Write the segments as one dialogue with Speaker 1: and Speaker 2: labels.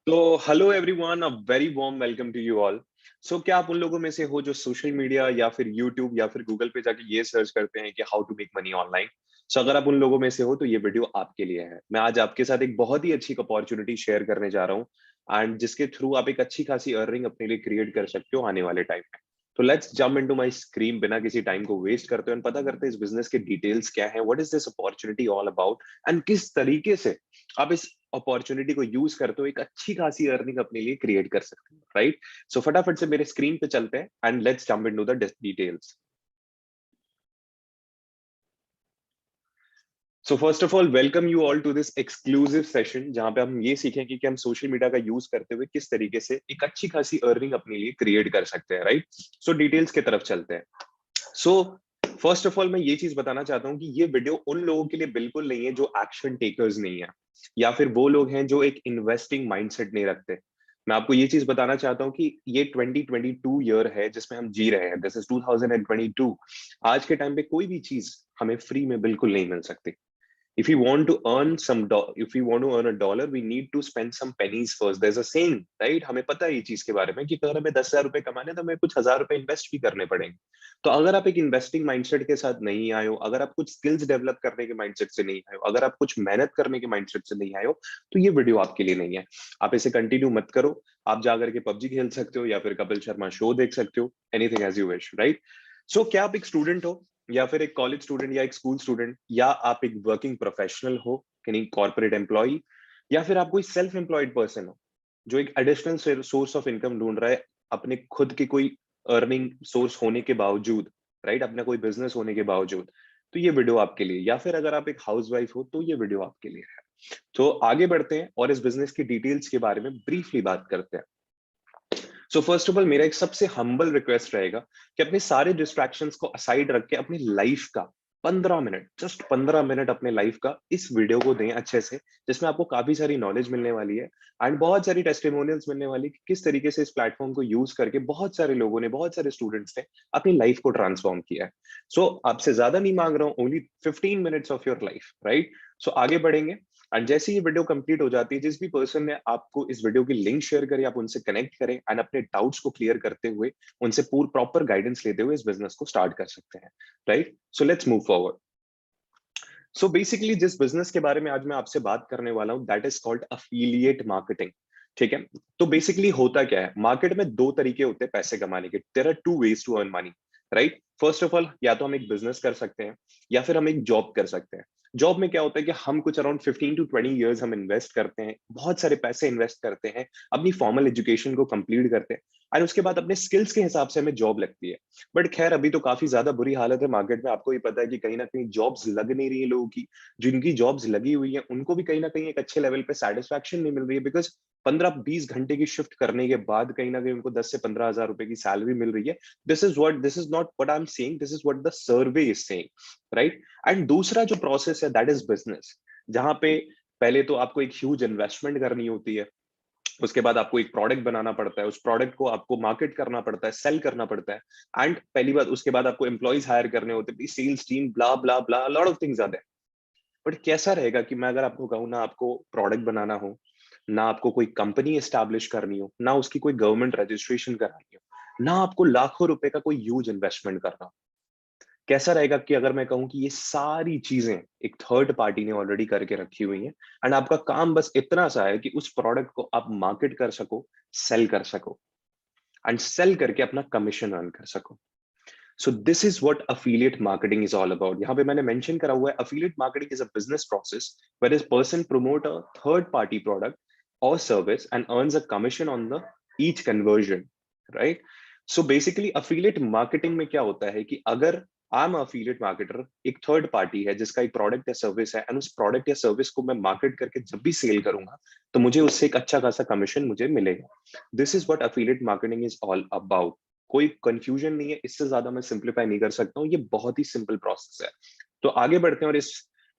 Speaker 1: तो hello everyone, a very warm welcome to you all. So क्या आप उन लोगों में से हो जो सोशल मीडिया या फिर यूट्यूब या फिर गूगल पे जाके ये सर्च करते हैं कि how to make money online? So अगर आप उन लोगों में से हो तो ये वीडियो आपके लिए है। मैं आज आपके साथ एक बहुत ही अच्छी अपॉर्चुनिटी शेयर करने जा रहा हूँ एंड जिसके थ्रू आप एक अच्छी खासी अर्निंग अपने लिए क्रिएट कर सकते हो आने वाले टाइम में। तो let's jump into my screen बिना किसी टाइम को वेस्ट करते हुए पता करते हैं इस बिजनेस के डिटेल्स क्या है, what is this opportunity all about and किस तरीके से आप इस अपॉर्चुनिटी को यूज करते हो एक अच्छी खासी अर्निंग अपने लिए क्रिएट कर सकते हो, राइट? सो फटाफट से मेरे स्क्रीन पे चलते हैं and let's jump into the details. So first of all welcome you all to this exclusive session जहां पे हम ये सीखेंगे कि हम सोशल मीडिया का यूज करते हुए किस तरीके से एक अच्छी खासी अर्निंग अपने लिए क्रिएट कर सकते हैं, राइट? सो डिटेल्स की तरफ चलते हैं। सो फर्स्ट ऑफ ऑल मैं ये चीज बताना चाहता हूँ कि ये वीडियो उन लोगों के लिए बिल्कुल नहीं है जो एक्शन टेकर्स नहीं है या फिर वो लोग हैं जो एक इन्वेस्टिंग माइंडसेट नहीं रखते। मैं आपको ये चीज बताना चाहता हूँ कि ये 2022 ईयर है जिसमें हम जी रहे हैं। This is 2022। आज के टाइम पे कोई भी चीज हमें फ्री में बिल्कुल नहीं मिल सकती। if you want to earn some if you want to earn a dollar, we need to spend some pennies first. There's a saying, right? हमें पता है ये चीज के बारे में कि अगर हमें 10,000 रुपए कमाने तो हमें कुछ हजार रुपए इन्वेस्ट भी करने पड़ेंगे। तो अगर आप एक इन्वेस्टिंग माइंडसेट के साथ नहीं आए हो, अगर आप कुछ स्किल्स डेवलप करने के माइंडसेट से नहीं आए हो, अगर आप कुछ मेहनत करने के माइंडसेट से नहीं आए हो, तो ये वीडियो आपके लिए नहीं है। आप इसे कंटिन्यू मत करो। आप जाकर के पबजी खेल सकते हो या फिर कपिल शर्मा शो देख सकते हो, anything as you wish, right? So क्या आप एक स्टूडेंट हो या फिर एक कॉलेज स्टूडेंट या एक स्कूल स्टूडेंट या आप एक वर्किंग प्रोफेशनल हो, यानी कॉर्पोरेट एम्प्लॉय, या फिर आप कोई सेल्फ एम्प्लॉयड पर्सन हो जो एक एडिशनल सोर्स ऑफ इनकम ढूंढ रहा है अपने खुद की कोई अर्निंग सोर्स होने के बावजूद, राइट? अपना कोई बिजनेस होने के बावजूद, तो ये वीडियो आपके लिए। या फिर अगर आप एक हाउसवाइफ हो तो ये वीडियो आपके लिए है। तो आगे बढ़ते हैं और इस बिजनेस की डिटेल्स के बारे में ब्रीफली बात करते हैं। सो फर्स्ट ऑफ ऑल मेरा एक सबसे हम्बल रिक्वेस्ट रहेगा कि अपने सारे डिस्ट्रैक्शंस को असाइड रख के अपनी लाइफ का 15 मिनट, जस्ट 15 मिनट अपने लाइफ का इस वीडियो को दें अच्छे से, जिसमें आपको काफी सारी नॉलेज मिलने वाली है एंड बहुत सारी टेस्टिमोनियल्स मिलने वाली है कि किस तरीके से इस प्लेटफॉर्म को यूज करके बहुत सारे लोगों ने, बहुत सारे स्टूडेंट्स ने अपनी लाइफ को ट्रांसफॉर्म किया है। सो आपसे ज्यादा नहीं मांग रहा हूँ, only 15 minutes of your life, right? So आगे बढ़ेंगे एंड जैसे ये वीडियो कंप्लीट हो जाती है, जिस भी पर्सन ने आपको इस वीडियो की लिंक शेयर करी, आप उनसे कनेक्ट करें एंड अपने डाउट्स को क्लियर करते हुए उनसे पूरी प्रॉपर गाइडेंस लेते हुए इस बिजनेस को स्टार्ट कर सकते हैं, right? So let's move forward. So basically जिस बिजनेस के बारे में आज मैं आपसे बात करने वाला हूं, that is called affiliate marketing. ठीक है? तो बेसिकली होता क्या है, मार्केट में दो तरीके होते हैं पैसे कमाने के। There are two ways to earn money, right? First of all, या तो हम एक बिजनेस कर सकते हैं या फिर हम एक जॉब कर सकते हैं। जॉब में क्या होता है कि हम कुछ अराउंड 15 to 20 years हम इन्वेस्ट करते हैं, बहुत सारे पैसे इन्वेस्ट करते हैं, अपनी फॉर्मल एजुकेशन को कंप्लीट करते हैं और उसके बाद अपने स्किल्स के हिसाब से हमें जॉब लगती है। बट खैर अभी तो काफी ज्यादा बुरी हालत है मार्केट में, आपको ही पता है कि कहीं ना कहीं जॉब्स लग नहीं रही है लोगों की। जिनकी जॉब्स लगी हुई है उनको भी कहीं ना कहीं एक अच्छे लेवल पे सेटिस्फैक्शन नहीं मिल रही है, बिकॉज 15-20 घंटे की शिफ्ट करने के बाद कहीं ना कहीं उनको 10 से 15 हजार रुपए की सैलरी मिल रही है। This is not what I am saying, this is what the survey is saying, right? And दूसरा जो प्रोसेस है दैट इज बिजनेस, जहां पे पहले तो आपको एक ह्यूज इन्वेस्टमेंट करनी होती है, उसके बाद आपको एक प्रोडक्ट बनाना पड़ता है, उस प्रोडक्ट को आपको मार्केट करना पड़ता है, सेल करना पड़ता है एंड पहली बात उसके बाद आपको एम्प्लॉइज हायर करने होते हैं, sales team, blah blah blah, lot of things are there. But कैसा रहेगा कि मैं अगर आपको कहूँ ना आपको प्रोडक्ट बनाना हो, ना आपको कोई कंपनी एस्टैब्लिश करनी हो, ना उसकी कोई गवर्नमेंट रजिस्ट्रेशन करानी हो, ना आपको लाखों रुपए का कोई ह्यूज इन्वेस्टमेंट करना हो, कैसा रहेगा कि अगर मैं कहूँ कि ये सारी चीजें एक थर्ड पार्टी ने ऑलरेडी करके रखी हुई हैं एंड आपका काम बस इतना सा है कि उस प्रोडक्ट को आप मार्केट कर सको, सेल कर सको एंड सेल करके अपना कमीशन अर्न कर सको। So this is what affiliate marketing is all about. यहाँ पे मैंने मेंशन करा हुआ है, affiliate marketing is a business process where is person promote a third party product or service and earns a commission on the each conversion, right? So basically affiliate marketing में क्या होता है कि अगर आई एम अफिलिएट मार्केटर, एक third party है जिसका एक प्रोडक्ट या सर्विस है एंड उस प्रोडक्ट या सर्विस को मैं मार्केट करके जब भी सेल करूंगा तो मुझे उससे एक अच्छा खासा कमीशन मुझे मिलेगा। This is what affiliate marketing is all about. कोई कंफ्यूजन नहीं है, इससे ज्यादा मैं सिंप्लीफाई नहीं कर सकता हूँ, ये बहुत ही सिंपल प्रोसेस है। तो आगे बढ़ते हैं और इस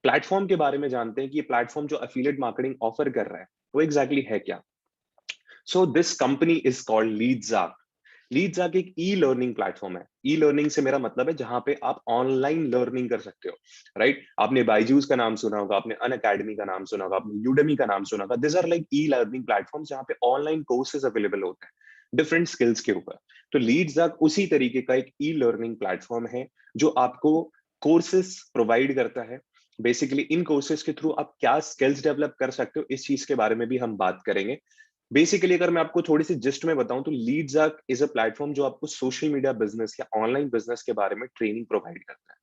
Speaker 1: प्लेटफॉर्म के बारे में जानते हैं कि ये प्लेटफॉर्म जो अफिलिएट मार्केटिंग ऑफर कर रहा है वो एग्जैक्टली है क्या। So this company is called LeadsArk. LeadsArk एक ई लर्निंग प्लेटफॉर्म है। ई लर्निंग से मेरा मतलब है जहां पे आप ऑनलाइन लर्निंग कर सकते हो, राइट? आपने बायजूस का नाम सुना होगा, आपने अनअकैडमी का नाम सुना होगा, आपने यूडेमी का नाम सुना होगा। This are like e learning platform जहां पे ऑनलाइन कोर्सेज अवेलेबल होते हैं डिफरेंट स्किल्स के ऊपर। तो लीड्सआर्क उसी तरीके का एक ई लर्निंग प्लेटफॉर्म है जो आपको कोर्सेज प्रोवाइड करता है। बेसिकली इन कोर्सेज के थ्रू आप क्या स्किल्स डेवलप कर सकते हो, इस चीज के बारे में भी हम बात करेंगे। बेसिकली अगर मैं आपको थोड़ी सी जिस्ट में बताऊं तो लीड्सआर्क इज अ प्लेटफॉर्म जो आपको सोशल मीडिया बिजनेस या ऑनलाइन बिजनेस के बारे में ट्रेनिंग प्रोवाइड करता है,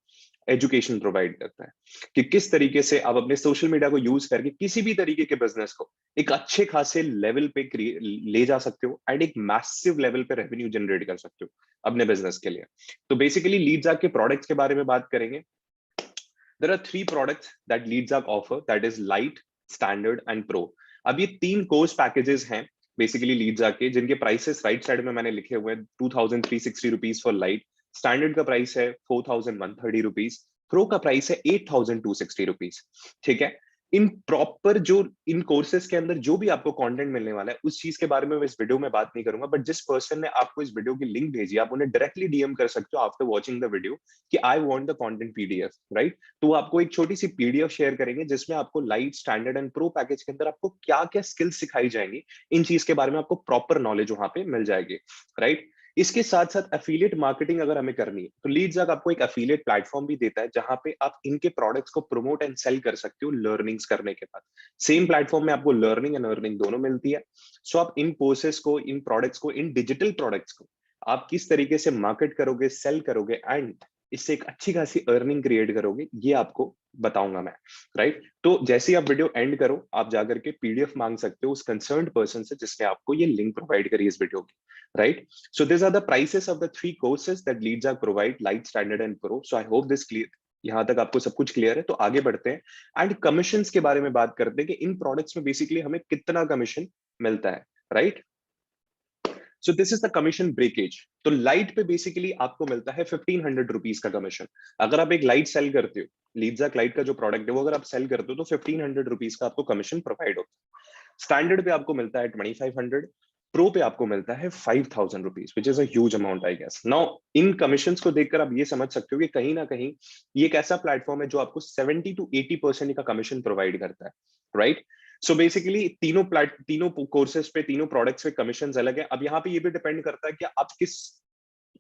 Speaker 1: एजुकेशन प्रोवाइड करता है कि किस तरीके से आप अपने सोशल मीडिया को यूज करके किसी भी तरीके के बिजनेस को एक अच्छे खासे लेवल पे ले जा सकते हो एंड एक मैसिव लेवल पे रेवेन्यू जनरेट कर सकते हो अपने बिजनेस के लिए। तो बेसिकली लीड्सआर्क के प्रोडक्ट्स के बारे में बात करेंगे। There are three products that LeadsArc offer, that is Lite, Standard and Pro. अब ये तीन कोर्स पैकेजेस हैं बेसिकली LeadsArc के, जिनके प्राइसेस राइट साइड में मैंने लिखे हुए हैं। 2360 रुपीज फॉर लाइट, स्टैंडर्ड का प्राइस है 4130 रुपीज, प्रो का प्राइस है 8260 रुपीज। ठीक है। इन प्रॉपर जो इन कोर्सेज के अंदर जो भी आपको कंटेंट मिलने वाला है उस चीज के बारे में मैं इस वीडियो में बात नहीं करूंगा, बट जिस पर्सन ने आपको इस वीडियो की लिंक भेजी आप उन्हें डायरेक्टली डीएम कर सकते हो आफ्टर वॉचिंग द वीडियो कि I want the content PDF, right? तो वो आपको एक छोटी सी पीडीएफ शेयर करेंगे जिसमें आपको light, standard and pro package के अंदर आपको क्या क्या स्किल्स सिखाई जाएंगी, इन चीज के बारे में आपको प्रॉपर नॉलेज वहां पे मिल जाएगी, राइट? इसके साथ साथ एफिलिएट मार्केटिंग अगर हमें करनी है तो लीड्सआर्क आपको एक एफिलिएट प्लेटफॉर्म भी देता है जहां पे आप इनके प्रोडक्ट्स को प्रमोट एंड सेल कर सकते हो लर्निंग्स करने के बाद। सेम प्लेटफॉर्म में आपको लर्निंग एंड अर्निंग दोनों मिलती है। सो आप इन कोर्सेस को, इन प्रोडक्ट्स को, इन डिजिटल प्रोडक्ट्स को आप किस तरीके से मार्केट करोगे, सेल करोगे एंड इससे एक अच्छी खासी अर्निंग क्रिएट करोगे, ये आपको बताऊंगा मैं, राइट? तो जैसे ही आप वीडियो एंड करो आप जाकर के पीडीएफ मांग सकते हो उस कंसर्न्ड पर्सन से जिसने आपको ये लिंक प्रोवाइड करी इस वीडियो की, right? So these are the prices of the three courses that LeadsArc provide, Light, Standard and Pro. So I hope this clear, यहाँ तक आपको सब कुछ क्लियर है। तो आगे बढ़ते हैं एंड कमीशंस के बारे में बात करते हैं कि इन प्रोडक्ट्स में बेसिकली हमें कितना कमीशन मिलता है, right? So this is the commission breakage. तो लाइट पे बेसिकली आपको मिलता है 1500 रुपीज का कमीशन। अगर आप एक लाइट सेल करते हो, लीड्सआर्क लाइट का जो प्रोडक्ट है वो अगर आप सेल करते हो तो 1500 रुपीज का आपको कमीशन प्रोवाइड होता है। स्टैंडर्ड पे आपको मिलता है 2500, प्रो पे आपको मिलता है 5000 rupees, which is a huge amount I guess. Now इन कमीशंस को देखकर आप ये समझ सकते हो कि कहीं ना कहीं ये एक ऐसा प्लेटफॉर्म है जो आपको 70 to 80% का कमीशन प्रोवाइड करता है, राइट? सो बेसिकली तीनों कोर्सेज पे, तीनों प्रोडक्ट्स पे कमीशन अलग है। अब यहाँ पे ये भी डिपेंड करता है कि आप किस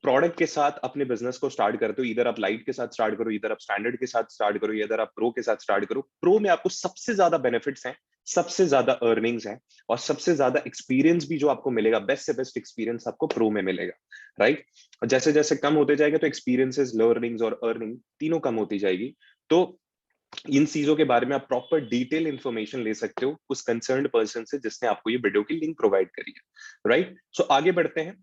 Speaker 1: प्रोडक्ट के साथ अपने बिजनेस को स्टार्ट करते हो। इधर आप लाइट के साथ स्टार्ट करो, इधर आप स्टैंडर्ड के साथ स्टार्ट करो, इधर आप प्रो के साथ स्टार्ट करो। प्रो में आपको सबसे ज्यादा बेनिफिट्स हैं, सबसे ज्यादा अर्निंग्स हैं और सबसे ज्यादा एक्सपीरियंस भी जो आपको मिलेगा, बेस्ट से बेस्ट एक्सपीरियंस आपको प्रो में मिलेगा, राइट? और जैसे जैसे कम होते जाएगा तो एक्सपीरियंसेस, लर्निंग्स और अर्निंग तीनों कम होती जाएगी। तो इन चीजों के बारे में आप प्रॉपर डिटेल इंफॉर्मेशन ले सकते हो उस कंसर्न्ड पर्सन से जिसने आपको ये वीडियो की लिंक प्रोवाइड करी है, राइट? सो आगे बढ़ते हैं।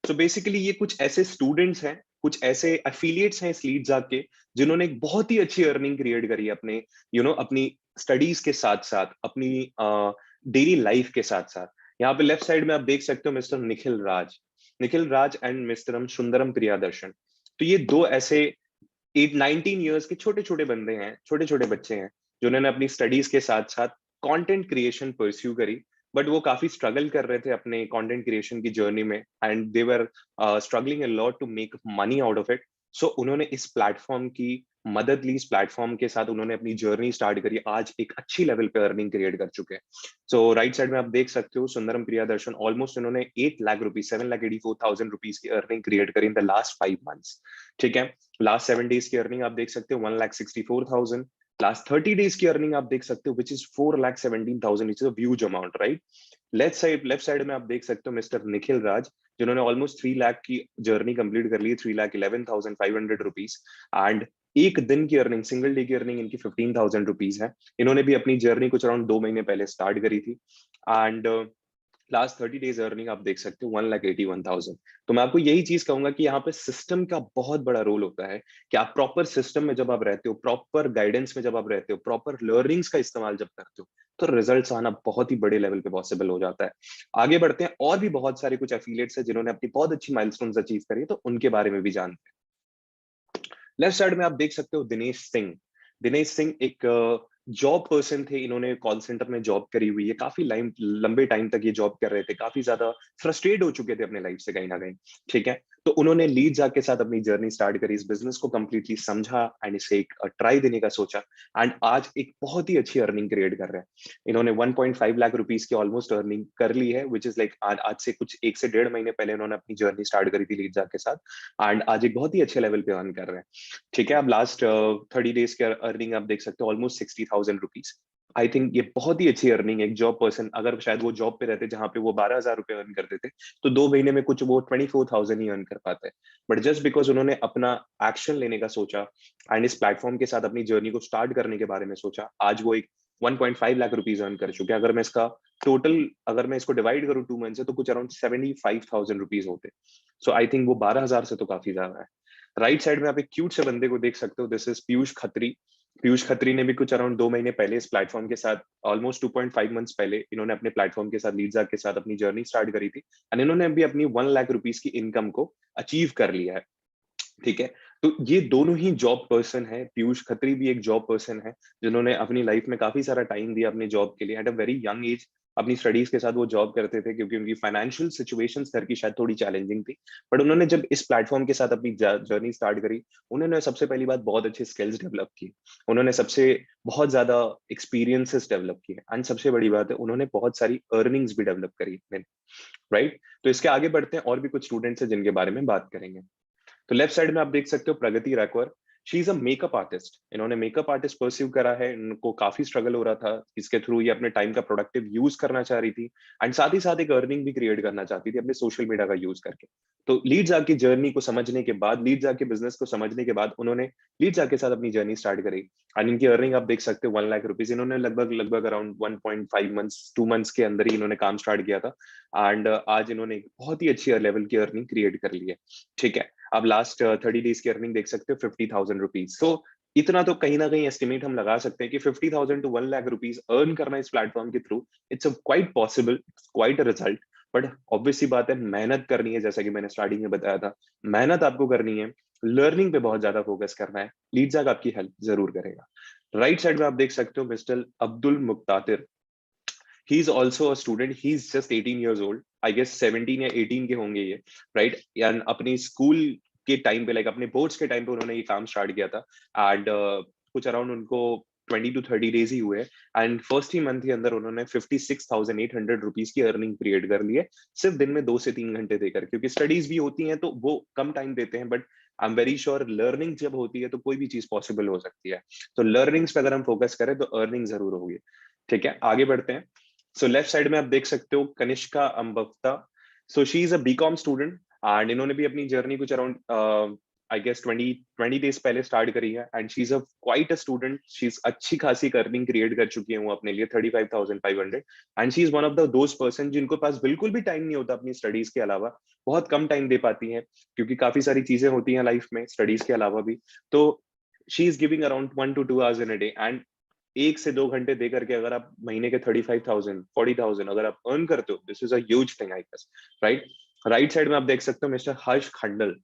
Speaker 1: सो बेसिकली ये कुछ ऐसे स्टूडेंट्स हैं, कुछ ऐसे एफिलिएट्स हैं इस लीड्सआर्क के जिन्होंने एक बहुत ही अच्छी अर्निंग क्रिएट करी है अपने अपनी स्टडीज के साथ साथ, अपनी डेली लाइफ के साथ साथ। यहाँ पे लेफ्ट साइड में आप देख सकते हो mister Nikhil Raj and mister Sundaram Priyadarshan. तो ये दो ऐसे 19 ईयर्स के छोटे छोटे बंदे हैं, छोटे छोटे बच्चे हैं जिन्होंने अपनी स्टडीज के साथ साथ कंटेंट क्रिएशन परस्यू करी। बट वो काफी स्ट्रगल कर रहे थे अपने कंटेंट क्रिएशन की जर्नी में and they were struggling a lot to make money out of it. So उन्होंने इस प्लेटफॉर्म की मदद ली, इस प्लेटफॉर्म के साथ उन्होंने अपनी जर्नी स्टार्ट करी, आज एक अच्छी लेवल पे अर्निंग क्रिएट कर चुके हैं। सो राइट साइड में आप देख सकते हो सुंदरम प्रियादर्शन, ऑलमोस्ट उन्होंने 8 लाख रुपीज, 7,84,000 रुपीज की अर्निंग क्रिएट करी इन द लास्ट 5 मंथ्स। ठीक है। लास्ट 7 डेज की अर्निंग आप देख सकते हो 1,64,000। लास्ट 30 डेज की अर्निंग आप देख सकते हो which is 4,17,000, which is a huge amount, right? Left side में आप देख सकते हो मिस्टर निखिल राज जिन्होंने ऑलमोस्ट 3 लाख की जर्नी कंप्लीट कर ली, 3,11,500 रुपीज। एंड एक दिन की अर्निंग, सिंगल डे की अर्निंग इनकी 15,000 रुपीज है। इन्होंने भी अपनी जर्नी कुछ अराउंड 2 महीने पहले स्टार्ट करी थी एंड लास्ट 30 डेज अर्निंग आप देख सकते हो 1,81,000। तो मैं आपको यही चीज कहूंगा कि यहाँ पे सिस्टम का बहुत बड़ा रोल होता है कि आप प्रॉपर सिस्टम में जब आप रहते हो, प्रॉपर गाइडेंस में जब आप रहते हो, प्रॉपर लर्निंग्स का इस्तेमाल जब करते हो तो रिजल्ट्स आना बहुत ही बड़े लेवल पे पॉसिबल हो जाता है। आगे बढ़ते हैं, और भी बहुत सारे कुछ एफिलिएट्स हैं जिन्होंने अपनी बहुत अच्छी माइलस्टोन्स अचीव करी है, तो उनके बारे में भी जानते हैं। लेफ्ट साइड में आप देख सकते हो दिनेश सिंह एक जॉब पर्सन थे, इन्होंने कॉल सेंटर में जॉब करी हुई है, काफी लंबे टाइम तक ये जॉब कर रहे थे, काफी ज्यादा फ्रस्ट्रेट हो चुके थे अपने लाइफ से कहीं ना कहीं। ठीक है, तो उन्होंने लीड जाग के साथ अपनी जर्नी स्टार्ट करी, इस बिजनेस को कंप्लीटली समझा एंड इसे एक ट्राई देने का सोचा, एंड आज एक बहुत ही अच्छी अर्निंग क्रिएट कर रहे हैं। इन्होंने 1.5 लाख रुपीस की ऑलमोस्ट अर्निंग कर ली है, विच इज लाइक आज से कुछ 1 से 1.5 महीने पहले इन्होंने अपनी जर्नी स्टार्ट करी थी लीड जाग के साथ, एंड आज एक बहुत ही अच्छे लेवल पे अर्न कर रहे हैं। ठीक है, अब लास्ट 30 डेज के अर्निंग आप देख सकते हो, ऑलमोस्ट 60,000 रुपीज। आई थिंक ये बहुत ही अच्छी अर्निंग है। एक जॉब पर्सन, अगर शायद वो जॉब पे रहते जहां पे वो 12,000 रुपए अर्न करते थे, तो 2 महीने में कुछ वो 24,000 ही अर्न कर पाते हैं। बट जस्ट बिकॉज उन्होंने अपना एक्शन लेने का सोचा एंड इस प्लेटफॉर्म के साथ अपनी जर्नी को स्टार्ट करने के बारे में सोचा, आज वो एक 1.5 लाख रुपीज अर्न कर चुके हैं। अगर मैं इसका टोटल, अगर मैं इसको डिवाइड करूं 2 मंथ से, तो कुछ अराउंड 75,000 रुपीज होते। सो आई थिंक वो 12,000 से तो काफी ज्यादा है। राइट साइड में आप एक क्यूट से बंदे को देख सकते हो, दिस इज पीयूष खत्री। पीयूष खत्री ने भी कुछ अराउंड 2 महीने पहले इस प्लेटफॉर्म के साथ, ऑलमोस्ट 2.5 मंथ्स पहले, इन्होंने अपने प्लेटफॉर्म के साथ, लीडजा के साथ अपनी जर्नी स्टार्ट करी थी, एंड इन्होंने भी अपनी 1 लाख रुपीज की इनकम को अचीव कर लिया है। ठीक है, तो ये दोनों ही जॉब पर्सन है। पीयूष खत्री भी एक जॉब पर्सन है, जिन्होंने अपनी लाइफ में काफी सारा टाइम दिया अपने जॉब के लिए। At a very young age अपनी स्टडीज के साथ वो जॉब करते थे, क्योंकि उनकी फाइनेंशियल सिचुएशन घर की शायद थोड़ी चैलेंजिंग थी। बट उन्होंने जब इस प्लेटफॉर्म के साथ अपनी जर्नी स्टार्ट करी, उन्होंने सबसे पहली बात बहुत अच्छे स्किल्स डेवलप की, उन्होंने सबसे बहुत ज्यादा एक्सपीरियंसेस डेवलप किए, एंड सबसे बड़ी बात है, उन्होंने बहुत सारी अर्निंग्स भी डेवलप करी। राइट, तो इसके आगे बढ़ते हैं, और भी कुछ स्टूडेंट्स हैं जिनके बारे में बात करेंगे। तो लेफ्ट साइड में आप देख सकते हो प्रगति रैकवर। She is a makeup artist. इन्होंने मेकअप आर्टिस्ट परस्यू करा है, इनको काफी स्ट्रगल हो रहा था, इसके थ्रू ये अपने टाइम का प्रोडक्टिव यूज करना चाह रही थी, एंड साथ ही साथ एक अर्निंग भी क्रिएट करना चाहती थी अपने सोशल मीडिया का यूज करके। तो लीड जाके जर्नी को समझने के बाद, लीड जाके बिजनेस को समझने के बाद, उन्होंने लीड जाके साथ अपनी जर्नी स्टार्ट करी, एंड इनकी अर्निंग आप देख सकते हो 1 लाख रुपीज। इन्होंने लगभग लगभग अराउंड 1.5 मंथ्स 2 मंथ्स के अंदर ही इन्होंने काम स्टार्ट किया था, एंड आज इन्होंने एक बहुत ही अच्छी लेवल की अर्निंग क्रिएट कर ली है। ठीक है, आप लास्ट 30 डेज की अर्निंग देख सकते हो 50,000 रुपीज। तो इतना तो कहीं ना कहीं एस्टिमेट हम लगा सकते हैं कि 50,000 टू 1 लाख रुपीज अर्न करना इस प्लेटफॉर्म के through, it's quite possible, quite a result. But obviously बात है, मेहनत करनी है, जैसा कि मैंने स्टार्टिंग में बताया था, मेहनत आपको करनी है, लर्निंग पे बहुत ज्यादा फोकस करना है। लीडजाग आपकी हेल्प जरूर करेगा। राइट साइड में आप देख सकते हो मिस्टर अब्दुल मुक्तातिर। He is also a student, he is just 18 years old, I guess 17 या 18 के होंगे ये। राइट, यानी अपनी स्कूल के टाइम पे, लाइक अपने बोर्ड्स के टाइम पे उन्होंने ये काम स्टार्ट किया था, एंड कुछ अराउंड उनको 20 to 30 डेज ही हुए, एंड फर्स्ट ही मंथ के अंदर उन्होंने 56,800 रुपीज की अर्निंग क्रिएट कर ली है, सिर्फ दिन में 2 से 3 घंटे देकर। क्योंकि स्टडीज भी होती हैं तो वो कम टाइम देते हैं, but I am very sure learning जब होती है तो कोई भी चीज पॉसिबल हो सकती है। तो लर्निंग्स पे अगर हम फोकस करें तो अर्निंग जरूर होगी। ठीक है, आगे बढ़ते हैं। सो लेफ्ट साइड में आप देख सकते हो कनिष्का अम्बफ्ता। So she is a BCom student, and इन्होंने भी अपनी जर्नी कुछ अराउंड आई गेस 20 डेज पहले स्टार्ट करी है, and she is a quite a student. शी इज अच्छी खासी अर्निंग क्रिएट कर चुकी है वो अपने लिए 35,500, and she is one of the those person जिनको पास बिल्कुल भी टाइम नहीं होता अपनी स्टडीज के अलावा, बहुत कम टाइम दे पाती हैं, क्योंकि काफी सारी चीजें होती हैं लाइफ में स्टडीज के अलावा भी। तो she is giving around 1 to 2 hours in a day, and 1 से 2 घंटे दे करके अगर आप महीने के 35,000 40,000 अगर आप अर्न करते हो, this is a huge thing I guess. Right, right side में आप देख सकते हो mister Harsh Khandal.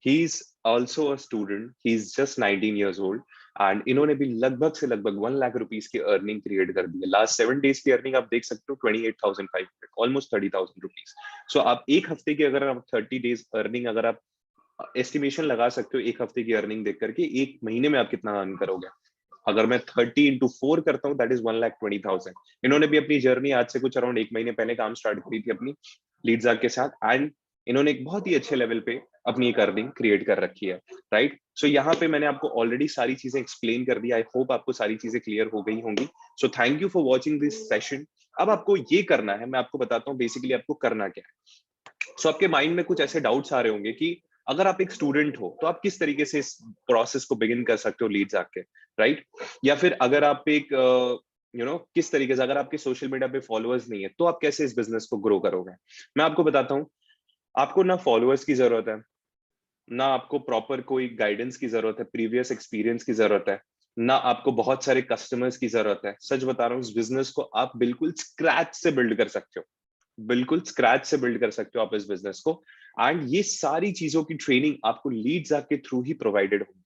Speaker 1: He is also a student, he is just 19 years old, and इन्होंने भी लगभग से लगभग 1 लाख रुपीज की अर्निंग क्रिएट कर दी है। लास्ट 7 डेज की अर्निंग आप देख सकते हो 28,500, ऑलमोस्ट 30,000 रुपीज। सो आप एक हफ्ते की अगर आप 30 डेज अर्निंग अगर आप एस्टिमेशन लगा सकते हो, एक हफ्ते की अर्निंग देख करके एक महीने में आप कितना अर्न करोगे। अगर मैं 30 into 4 करता हूँ, दैट इज 1,20,000। इन्होंने भी अपनी जर्नी आज से कुछ अराउंड 1 महीने पहले काम स्टार्ट करी थी अपनी लीडजाग के साथ, एंड इन्होंने एक बहुत ही अच्छे लेवल पे अपनी एक अर्निंग क्रिएट कर रखी है। राइट, सो यहाँ पे मैंने आपको ऑलरेडी सारी चीजें एक्सप्लेन कर दी, आई होप आपको सारी चीजें क्लियर हो गई होंगी। So thank you for watching this session. अब आपको ये करना है, मैं आपको बताता हूँ बेसिकली आपको करना क्या है। सो आपके माइंड में कुछ ऐसे डाउट्स आ रहे होंगे कि अगर आप एक स्टूडेंट हो तो आप किस तरीके से इस प्रोसेस को बिगिन कर सकते हो लीड्स आके, राइट? या फिर अगर आप एक किस तरीके से, अगर आपके सोशल मीडिया पे फॉलोअर्स नहीं है तो आप कैसे इस बिजनेस को ग्रो करोगे। मैं आपको बताता हूँ, आपको ना फॉलोअर्स की जरूरत है, ना आपको प्रॉपर कोई गाइडेंस की जरूरत है, प्रीवियस एक्सपीरियंस की जरूरत है, ना आपको बहुत सारे कस्टमर्स की जरूरत है। सच बता रहा हूँ, इस बिजनेस को आप बिल्कुल स्क्रैच से बिल्ड कर सकते हो, बिल्कुल स्क्रैच से बिल्ड कर सकते हो आप इस बिजनेस को। एंड ये सारी चीजों की ट्रेनिंग आपको लीड्स के थ्रू ही प्रोवाइडेड होगी।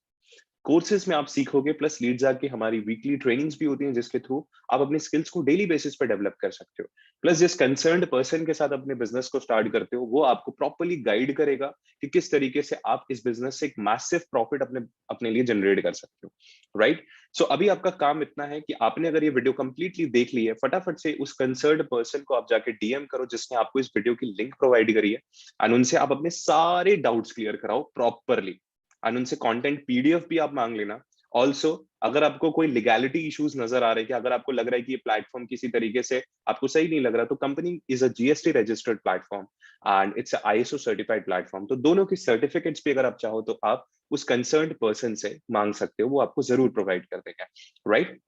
Speaker 1: कोर्सेज में आप सीखोगे, प्लस लीड्स की हमारी वीकली ट्रेनिंग्स भी होती हैं जिसके थ्रू आप अपने स्किल्स को डेली बेसिस पे डेवलप कर सकते हो। प्लस जिस कंसर्न्ड पर्सन के साथ अपने बिजनेस को स्टार्ट करते हो वो आपको प्रॉपर्ली गाइड करेगा कि किस तरीके से आप इस बिजनेस से एक मैसिव प्रॉफिट अपने अपने लिए जनरेट कर सकते हो, राइट। सो अभी आपका काम इतना है कि आपने अगर ये वीडियो कंप्लीटली देख ली है, फटाफट से उस कंसर्न्ड पर्सन को आप जाके डीएम करो जिसने आपको इस वीडियो की लिंक प्रोवाइड करी है, एंड उनसे आप अपने सारे डाउट्स क्लियर कराओ प्रॉपरली, एंड उनसे कंटेंट पीडीएफ भी आप मांग लेना। ऑल्सो अगर आपको कोई लीगैलिटी इश्यूज नजर आ रहे हैं कि अगर आपको लग रहा है कि ये प्लेटफॉर्म किसी तरीके से आपको सही नहीं लग रहा, तो company is a GST registered platform and it's ISO certified platform, तो दोनों की सर्टिफिकेट्स भी अगर आप चाहो तो आप उस कंसर्न्ड पर्सन से मांग सकते हो, वो आपको जरूर प्रोवाइड कर देगा, राइट।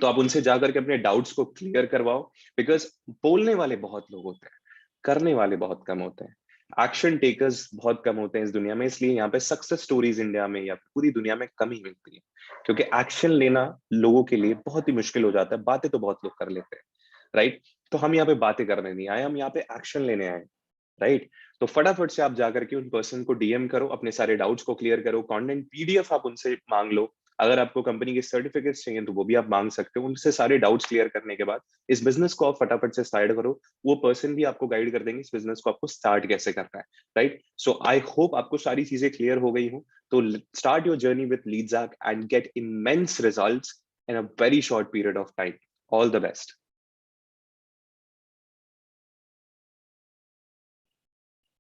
Speaker 1: तो आप उनसे जाकर के अपने डाउट्स को क्लियर करवाओ, बिकॉज बोलने वाले बहुत लोग होते हैं, करने वाले बहुत कम होते हैं, एक्शन टेकर्स बहुत कम होते हैं इस दुनिया में, इसलिए यहाँ पे सक्सेस स्टोरीज इंडिया में या पूरी दुनिया में कम ही मिलती है, क्योंकि एक्शन लेना लोगों के लिए बहुत ही मुश्किल हो जाता है। बातें तो बहुत लोग कर लेते हैं, राइट। तो हम यहाँ पे बातें करने नहीं आए, हम यहाँ पे एक्शन लेने आए, राइट। तो फटाफट से आप जाकर के उन पर्सन को डीएम करो, अपने सारे डाउट्स को क्लियर करो, कंटेंट पीडीएफ आप उनसे मांग लो, अगर आपको कंपनी के सर्टिफिकेट्स चाहिए तो वो भी आप मांग सकते हो। उनसे सारे डाउट्स क्लियर करने के बाद इस बिजनेस को आप फटाफट से स्टार्ट करो, वो पर्सन भी आपको गाइड कर देंगे इस बिजनेस को आपको स्टार्ट कैसे करना है, राइट। सो आई होप आपको सारी चीजें क्लियर हो गई हूँ। तो start your journey with LeadsArk and get immense results in a very short period of time. All the best.